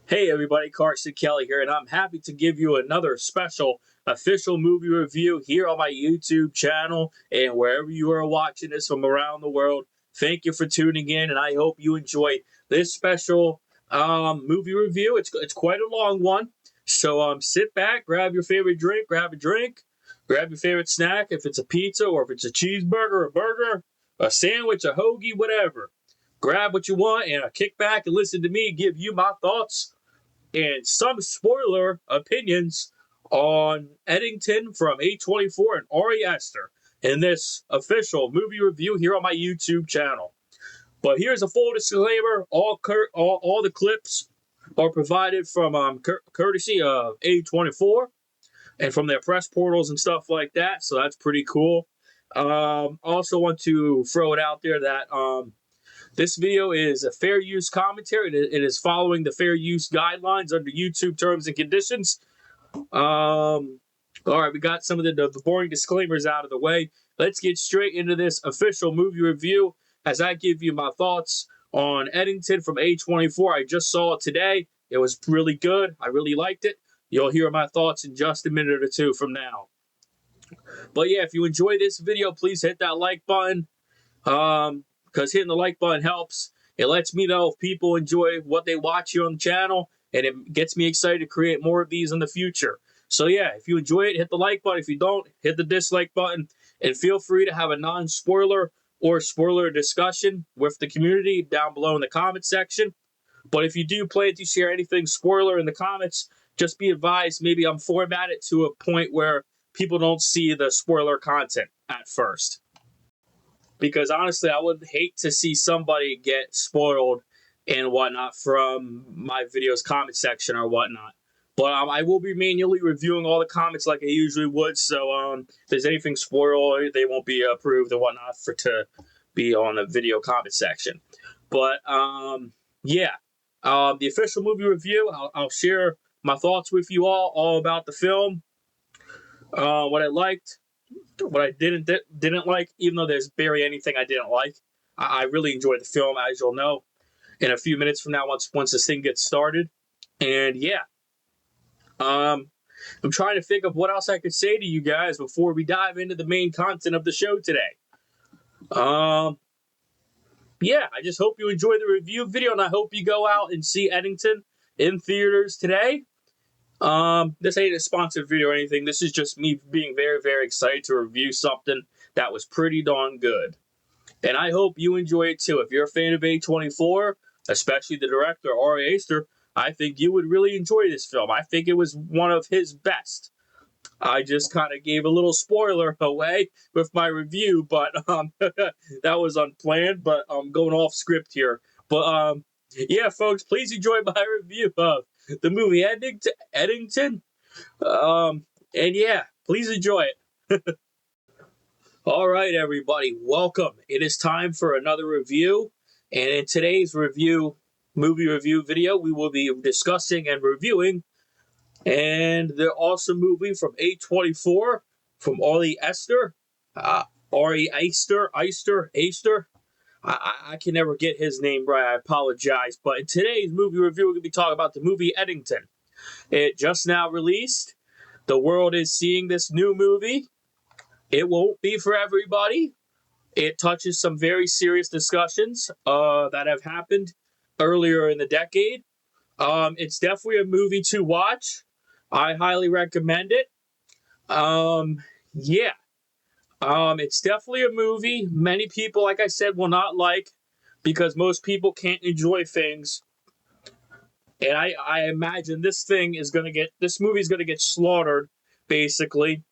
Hey everybody, Carson Kelly here, and I'm happy to give you another special official movie review here on my YouTube channel and wherever you are watching this from around the world. Thank you for tuning in, and I hope you enjoy this special movie review. It's quite a long one, so sit back, grab your favorite drink, grab your favorite snack, if it's a pizza or if it's a cheeseburger, a burger, a sandwich, a hoagie, whatever. Grab what you want and kick back and listen to me give you my thoughts and some spoiler opinions on Eddington from A24 and Ari Aster in this official movie review here on my YouTube channel. But here's a full disclaimer: all the clips are provided from courtesy of A24 and from their press portals and stuff like that. So that's pretty cool. Also want to throw it out there that this video is a fair use commentary. It is following the fair use guidelines under YouTube terms and conditions. All right, we got some of the boring disclaimers out of the way. Let's get straight into this official movie review as I give you my thoughts on Eddington from A24. I just saw it today. It was really good. I really liked it. You'll hear my thoughts in just a minute or two from now. But yeah, if you enjoy this video, please hit that like button. Because hitting the like button helps. It lets me know if people enjoy what they watch here on the channel, and it gets me excited to create more of these in the future. So yeah, if you enjoy it, hit the like button. If you don't, hit the dislike button, and feel free to have a non-spoiler or spoiler discussion with the community down below in the comment section. But if you do plan to share anything spoiler in the comments, just be advised, maybe I'm formatted to a point where people don't see the spoiler content at first. Because honestly, I would hate to see somebody get spoiled and whatnot from my video's comment section or whatnot. But I will be manually reviewing all the comments like I usually would. So if there's anything spoiled, they won't be approved and whatnot to be on the video comment section. But yeah, the official movie review, I'll share my thoughts with you all about the film, what I liked, what I didn't like, even though there's barely anything I didn't like. I really enjoyed the film, as you'll know in a few minutes from now once this thing gets started. And yeah, I'm trying to think of what else I could say to you guys before we dive into the main content of the show today. Yeah, I just hope you enjoy the review video, and I hope you go out and see Eddington in theaters today. This ain't a sponsored video or anything. This is just me being very, very excited to review something that was pretty darn good. And I hope you enjoy it too. If you're a fan of A24, especially the director, Ari Aster, I think you would really enjoy this film. I think it was one of his best. I just kind of gave a little spoiler away with my review, but that was unplanned, but I'm going off script here. But yeah, folks, please enjoy my review of the movie Eddington. And yeah, please enjoy it. All right, everybody, welcome. It is time for another review. And in today's movie review video, we will be discussing and reviewing the awesome movie from A24 from Ari Aster. Ari Aster. I can never get his name right. I apologize. But in today's movie review, we're going to be talking about the movie Eddington. It just now released. The world is seeing this new movie. It won't be for everybody. It touches some very serious discussions that have happened earlier in the decade. It's definitely a movie to watch. I highly recommend it. Yeah. It's definitely a movie many people, like I said, will not like because most people can't enjoy things. And I imagine this movie is going to get slaughtered, basically,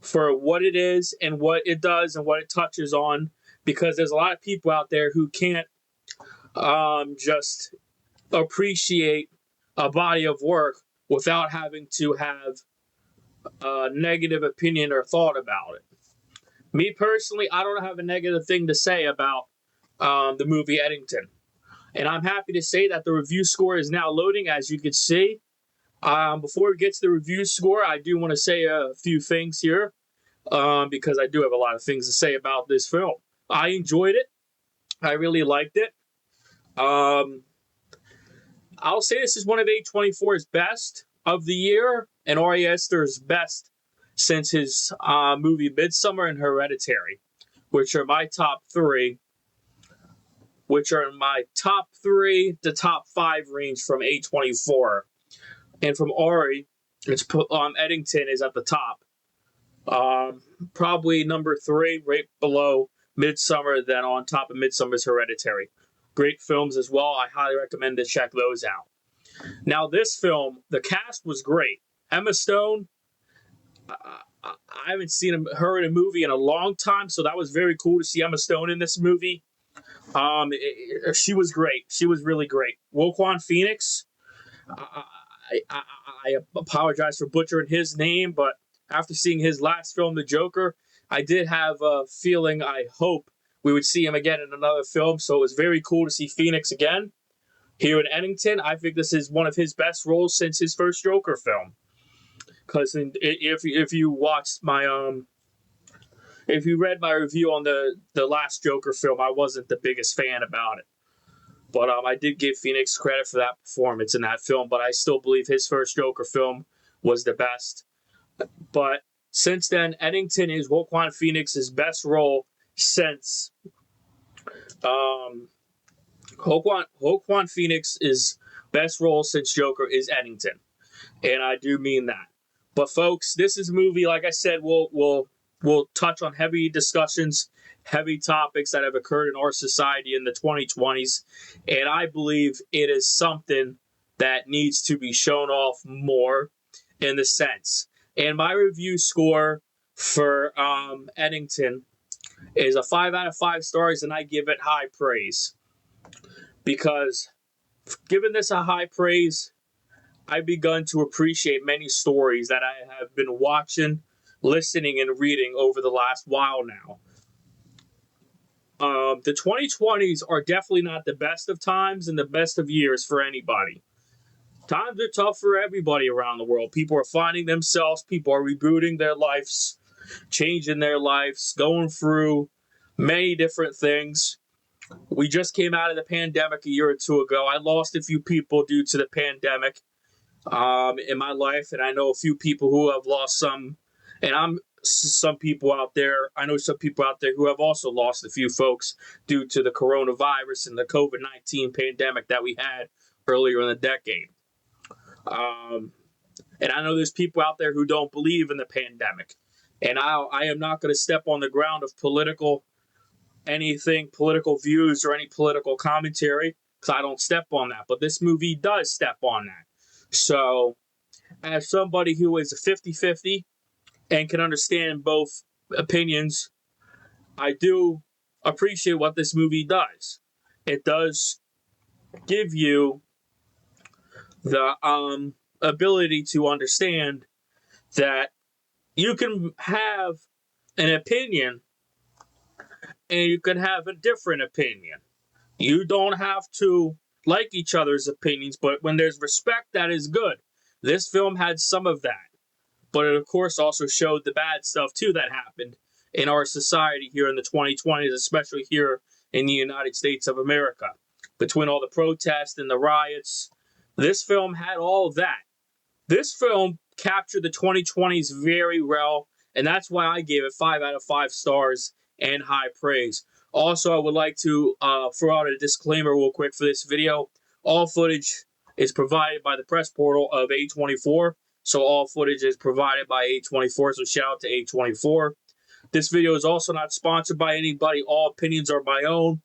for what it is and what it does and what it touches on, because there's a lot of people out there who can't just appreciate a body of work without having to have a negative opinion or thought about it. Me personally, I don't have a negative thing to say about the movie Eddington. And I'm happy to say that the review score is now loading, as you can see. Before we get to the review score, I do want to say a few things here because I do have a lot of things to say about this film. I enjoyed it. I really liked it. I'll say this is one of A24's best of the year, and Ari Aster's best since his movie Midsummer and Hereditary, which are my top three. Which are my top three to top five range from A24. And from Ari, it's Eddington is at the top. Probably number three, right below Midsummer, then on top of Midsummer's Hereditary. Great films as well. I highly recommend to check those out. Now, this film, the cast was great. Emma Stone, I haven't seen her in a movie in a long time, so that was very cool to see Emma Stone in this movie. She was great. She was really great. Joaquin Phoenix, I apologize for butchering his name, but after seeing his last film, The Joker, I did have a feeling, I hope we would see him again in another film. So it was very cool to see Phoenix again here in Eddington. I think this is one of his best roles since his first Joker film. Because if you watched my if you read my review on the last Joker film, I wasn't the biggest fan about it. But I did give Phoenix credit for that performance in that film, but I still believe his first Joker film was the best. But since then, Eddington is Joaquin Phoenix's best role since Joaquin Phoenix's best role since Joker is Eddington. And I do mean that. But folks, this is a movie, like I said, we'll touch on heavy discussions, heavy topics that have occurred in our society in the 2020s. And I believe it is something that needs to be shown off more in the sense. And my review score for Eddington is a 5 out of 5 stars, and I give it high praise. Because giving this a high praise, I've begun to appreciate many stories that I have been watching, listening, and reading over the last while now. The 2020s are definitely not the best of times and the best of years for anybody. Times are tough for everybody around the world. People are finding themselves. People are rebooting their lives, changing their lives, going through many different things. We just came out of the pandemic a year or two ago. I lost a few people due to the pandemic in my life, and I know a few people who have lost some. And I know some people out there who have also lost a few folks due to the coronavirus and the COVID-19 pandemic that we had earlier in the decade. And I know there's people out there who don't believe in the pandemic. And I am not going to step on the ground of political views or any political commentary, because I don't step on that. But this movie does step on that. So as somebody who is a 50-50 and can understand both opinions, I do appreciate what this movie does. It does give you the ability to understand that you can have an opinion and you can have a different opinion. You don't have to like each other's opinions, but when there's respect, that is good. This film had some of that, but it of course also showed the bad stuff too that happened in our society here in the 2020s, especially here in the United States of America. Between all the protests and the riots, this film had all of that. This film captured the 2020s very well, and that's why I gave it 5 out of 5 stars and high praise. Also, I would like to throw out a disclaimer real quick for this video. All footage is provided by the press portal of A24, so all footage is provided by A24, so shout out to A24. This video is also not sponsored by anybody. All opinions are my own.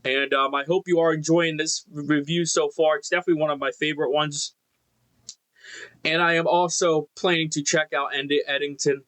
And I hope you are enjoying this review so far. It's definitely one of my favorite ones. And I am also planning to check out Eddington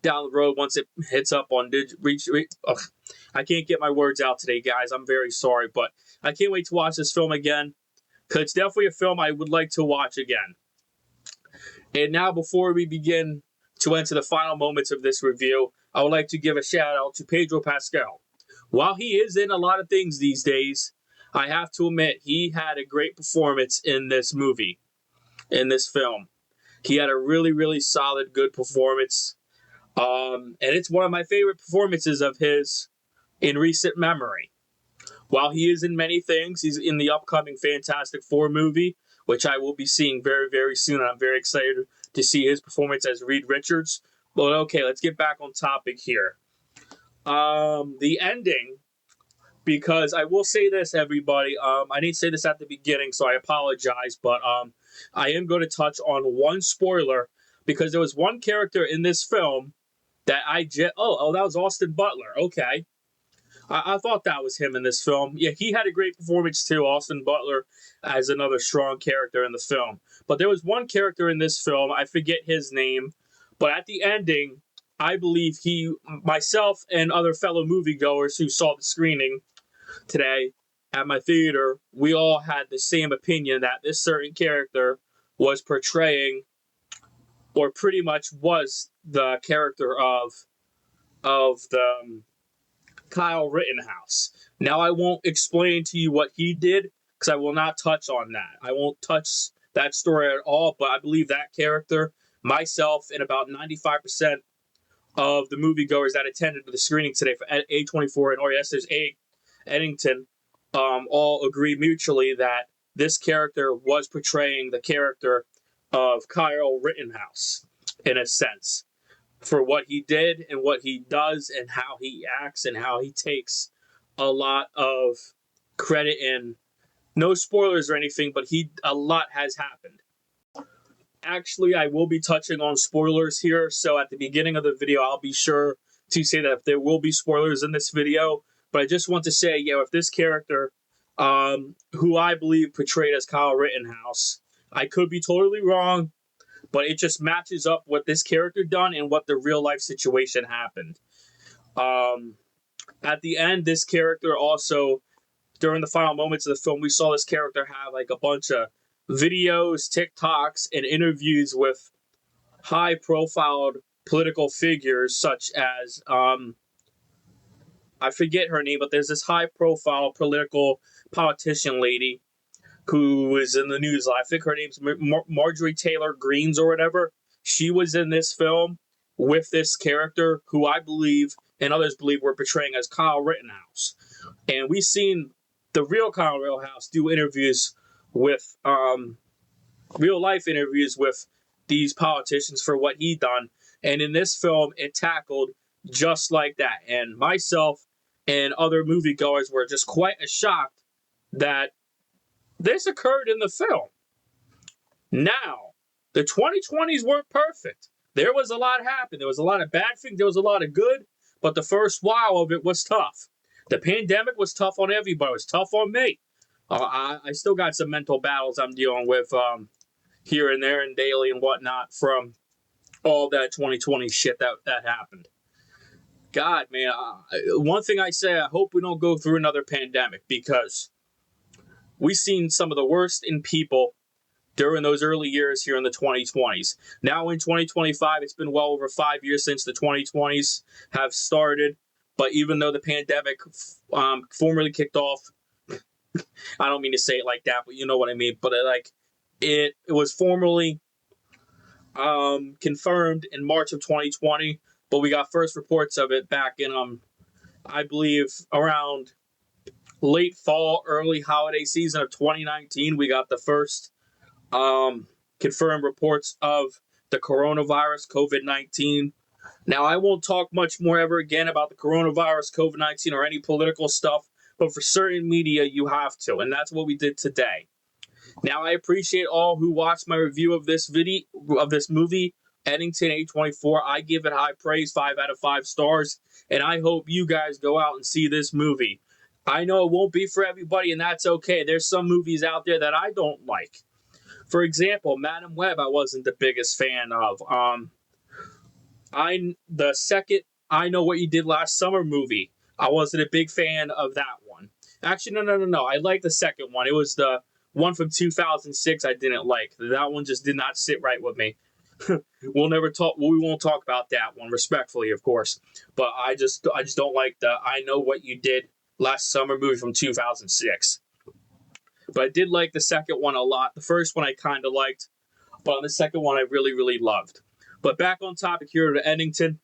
down the road once it hits up on I can't get my words out today, guys. I'm very sorry, but I can't wait to watch this film again, because it's definitely a film I would like to watch again. And now, before we begin to enter the final moments of this review, I would like to give a shout out to Pedro Pascal. While he is in a lot of things these days, I have to admit he had a great performance in this movie, in this film. He had a really, really solid, good performance. And it's one of my favorite performances of his in recent memory. While he is in many things, he's in the upcoming Fantastic Four movie, which I will be seeing very, very soon. And I'm very excited to see his performance as Reed Richards. But okay, let's get back on topic here. The ending, because I will say this, everybody. I didn't say this at the beginning, so I apologize. But I am going to touch on one spoiler because there was one character in this film that that was Austin Butler. Okay. I thought that was him in this film. Yeah, he had a great performance too, Austin Butler, as another strong character in the film. But there was one character in this film, I forget his name, but at the ending, I believe myself and other fellow moviegoers who saw the screening today at my theater, we all had the same opinion that this certain character was portraying, or pretty much was the character of the Kyle Rittenhouse. Now, I won't explain to you what he did because I will not touch on that. I won't touch that story at all, but I believe that character, myself, and about 95% of the moviegoers that attended the screening today for A24 and Ari Aster Eddington all agree mutually that this character was portraying the character of Kyle Rittenhouse in a sense, for what he did and what he does and how he acts and how he takes a lot of credit. And no spoilers or anything, but a lot has happened. Actually, I will be touching on spoilers here, so at the beginning of the video, I'll be sure to say that there will be spoilers in this video. But I just want to say, if this character, who I believe portrayed as Kyle Rittenhouse, I could be totally wrong, but it just matches up what this character done and what the real life situation happened. At the end, this character also, during the final moments of the film, we saw this character have like a bunch of videos, TikToks, and interviews with high-profile political figures such as, I forget her name, but there's this high-profile politician lady who is in the news. I think her name's Marjorie Taylor Greene or whatever. She was in this film with this character who I believe and others believe were portraying as Kyle Rittenhouse. And we've seen the real Kyle Rittenhouse do interviews with, real life interviews with these politicians for what he done. And in this film, it tackled just like that. And myself and other moviegoers were just quite shocked that this occurred in the film. Now, the 2020s weren't perfect. There was a lot happened. There was a lot of bad things. There was a lot of good. But the first while of it was tough. The pandemic was tough on everybody. It was tough on me. I still got some mental battles I'm dealing with here and there and daily and whatnot from all that 2020 shit that happened. God, man, one thing I say, I hope we don't go through another pandemic because we've seen some of the worst in people during those early years here in the 2020s. Now in 2025, it's been well over 5 years since the 2020s have started. But even though the pandemic formally kicked off, I don't mean to say it like that, but you know what I mean. But it was formally confirmed in March of 2020. But we got first reports of it back in, I believe, around late fall, early holiday season of 2019. We got the first confirmed reports of the coronavirus, COVID-19. Now, I won't talk much more ever again about the coronavirus, COVID-19, or any political stuff, but for certain media, you have to, and that's what we did today. Now, I appreciate all who watched my review of this movie, Eddington A24. I give it high praise, 5 out of 5 stars, and I hope you guys go out and see this movie. I know it won't be for everybody, and that's okay. There's some movies out there that I don't like. For example, Madam Web, I wasn't the biggest fan of. The second I Know What You Did Last Summer movie, I wasn't a big fan of that one. Actually, no. I liked the second one. It was the one from 2006 I didn't like. That one just did not sit right with me. We won't talk about that one, respectfully, of course. But I just don't like the I Know What You Did Last Summer movie from 2006. But I did like the second one a lot. The first one I kind of liked, but on the second one I really, really loved. But back on topic here to Eddington.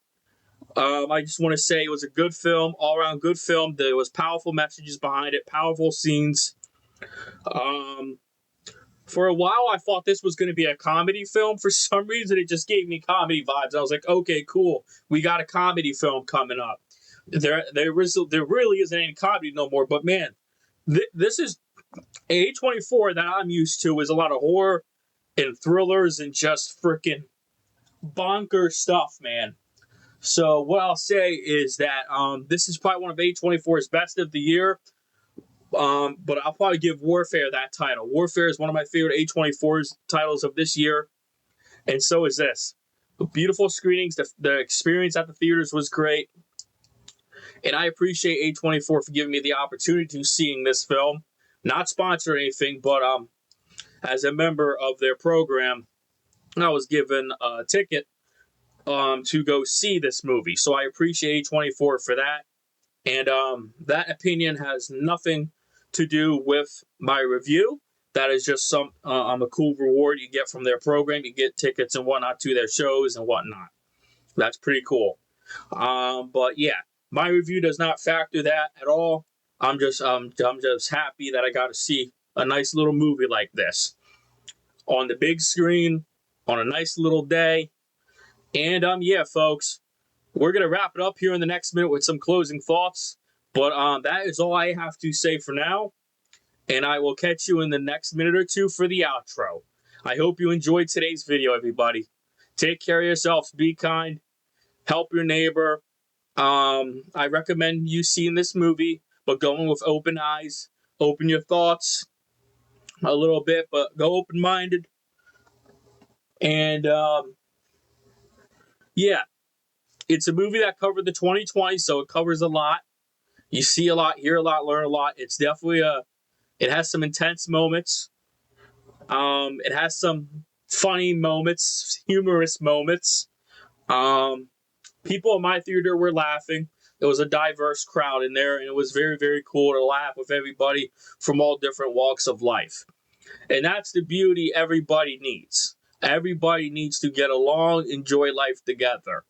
I just want to say it was a good film, all around good film. There was powerful messages behind it, powerful scenes. Um, for a while, I thought this was going to be a comedy film. For some reason, it just gave me comedy vibes. I was like, okay, cool. We got a comedy film coming up. There really isn't any comedy no more. But man, this is A24 that I'm used to is a lot of horror and thrillers and just freaking bonkers stuff, man. So what I'll say is that this is probably one of A24's best of the year. But I'll probably give Warfare that title. Warfare is one of my favorite A24's titles of this year, and so is this. Beautiful screenings. The experience at the theaters was great, and I appreciate A24 for giving me the opportunity to seeing this film. Not sponsored or anything, but as a member of their program, I was given a ticket to go see this movie. So I appreciate A24 for that. And that opinion has nothing to do with my review. That is just a cool reward you get from their program. You get tickets and whatnot to their shows and whatnot. That's pretty cool. But yeah, my review does not factor that at all. I'm just happy that I got to see a nice little movie like this on the big screen on a nice little day. And yeah, folks, we're gonna wrap it up here in the next minute with some closing thoughts. But that is all I have to say for now. And I will catch you in the next minute or two for the outro. I hope you enjoyed today's video, everybody. Take care of yourselves. Be kind. Help your neighbor. I recommend you seeing this movie, but going with open eyes. Open your thoughts a little bit, but go open-minded. And yeah, it's a movie that covered the 2020, so it covers a lot. You see a lot, hear a lot, learn a lot. It's definitely it has some intense moments. It has some funny moments, humorous moments. People in my theater were laughing. There was a diverse crowd in there, and it was very, very cool to laugh with everybody from all different walks of life. And that's the beauty everybody needs. Everybody needs to get along, enjoy life together.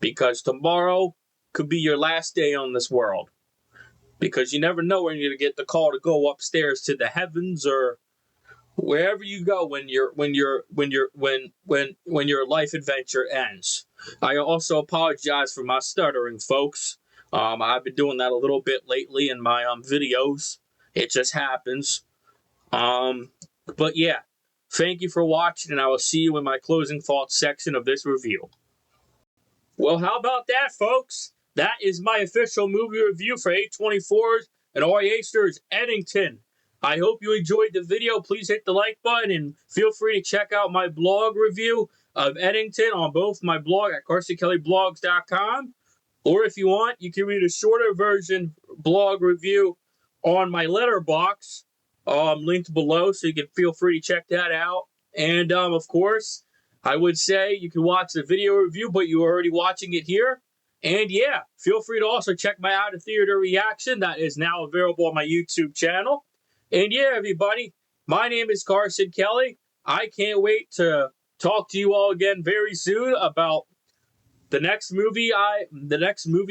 Because tomorrow could be your last day on this world. Because you never know when you're gonna get the call to go upstairs to the heavens or wherever you go when your life adventure ends. I also apologize for my stuttering, folks. I've been doing that a little bit lately in my videos. It just happens. But yeah, thank you for watching, and I will see you in my closing thoughts section of this review. Well, how about that, folks? That is my official movie review for A24's and Ari Aster Eddington. I hope you enjoyed the video. Please hit the like button and feel free to check out my blog review of Eddington on both my blog at CarsonKellyBlogs.com. Or if you want, you can read a shorter version blog review on my letterbox, linked below, so you can feel free to check that out. And of course, I would say you can watch the video review, but you're already watching it here. And yeah, feel free to also check my out of theater reaction that is now available on my YouTube channel. And yeah, everybody, my name is Carson Kelly. I can't wait to talk to you all again very soon about the next movie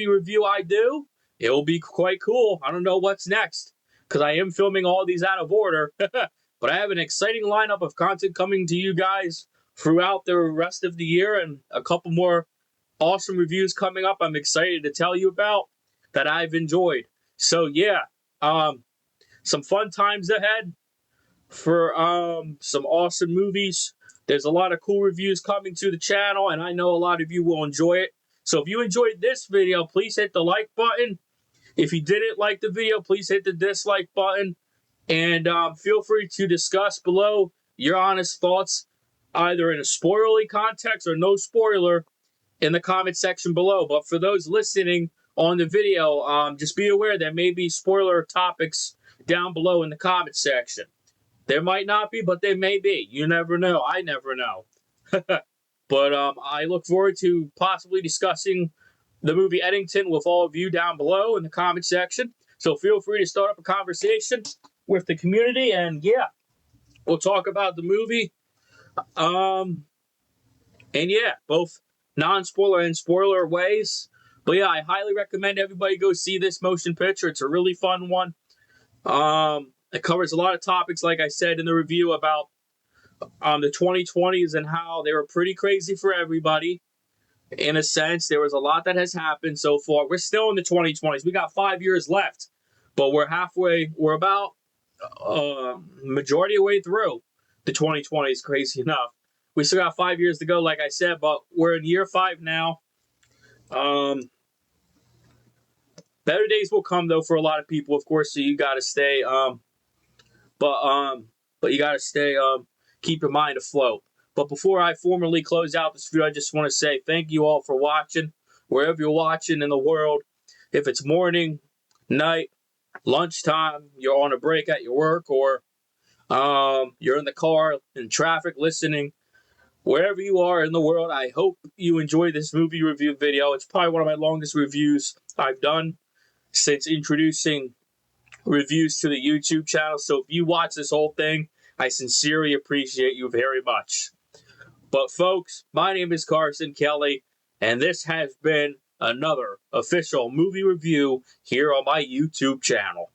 review I do. It will be quite cool. I don't know what's next because I am filming all these out of order. But I have an exciting lineup of content coming to you guys throughout the rest of the year and a couple more awesome reviews coming up I'm excited to tell you about that I've enjoyed. So yeah, some fun times ahead for some awesome movies. There's a lot of cool reviews coming to the channel, and I know a lot of you will enjoy it. So if you enjoyed this video, please hit the like button. If you didn't like the video, please hit the dislike button. And feel free to discuss below your honest thoughts, either in a spoilerly context or no spoiler, in the comment section below. But for those listening on the video, just be aware there may be spoiler topics down below in the comment section. There might not be, but there may be. You never know. I never know. But I look forward to possibly discussing the movie Eddington with all of you down below in the comment section. So feel free to start up a conversation with the community, and yeah, we'll talk about the movie. And yeah, both non-spoiler and spoiler ways. But yeah, I highly recommend everybody go see this motion picture. It's a really fun one. It covers a lot of topics, like I said in the review, about the 2020s and how they were pretty crazy for everybody. In a sense, there was a lot that has happened so far. We're still in the 2020s. We got 5 years left, but we're halfway. We're about majority of the way through the 2020s. Crazy enough, we still got 5 years to go, like I said, but we're in year 5 now. Better days will come though for a lot of people, of course. So you got to stay, but you got to stay, keep your mind afloat. But before I formally close out this video, I just want to say thank you all for watching, wherever you're watching in the world. If it's morning, night, lunchtime, you're on a break at your work, or you're in the car, in traffic, listening, wherever you are in the world, I hope you enjoy this movie review video. It's probably one of my longest reviews I've done since introducing reviews to the YouTube channel. So if you watch this whole thing, I sincerely appreciate you very much. But folks, my name is Carson Kelly, and this has been another official movie review here on my YouTube channel.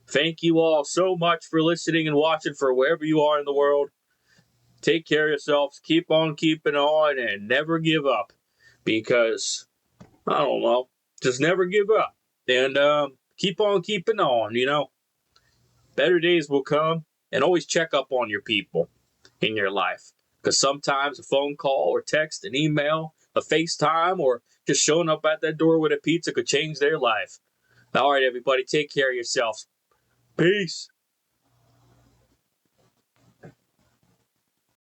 Thank you all so much for listening and watching for wherever you are in the world. Take care of yourselves, keep on keeping on, and never give up. Because, I don't know, just never give up. And keep on keeping on, you know. Better days will come, and always check up on your people in your life. Because sometimes a phone call or text, an email, a FaceTime, or just showing up at that door with a pizza could change their life. All right, everybody, take care of yourselves. Peace.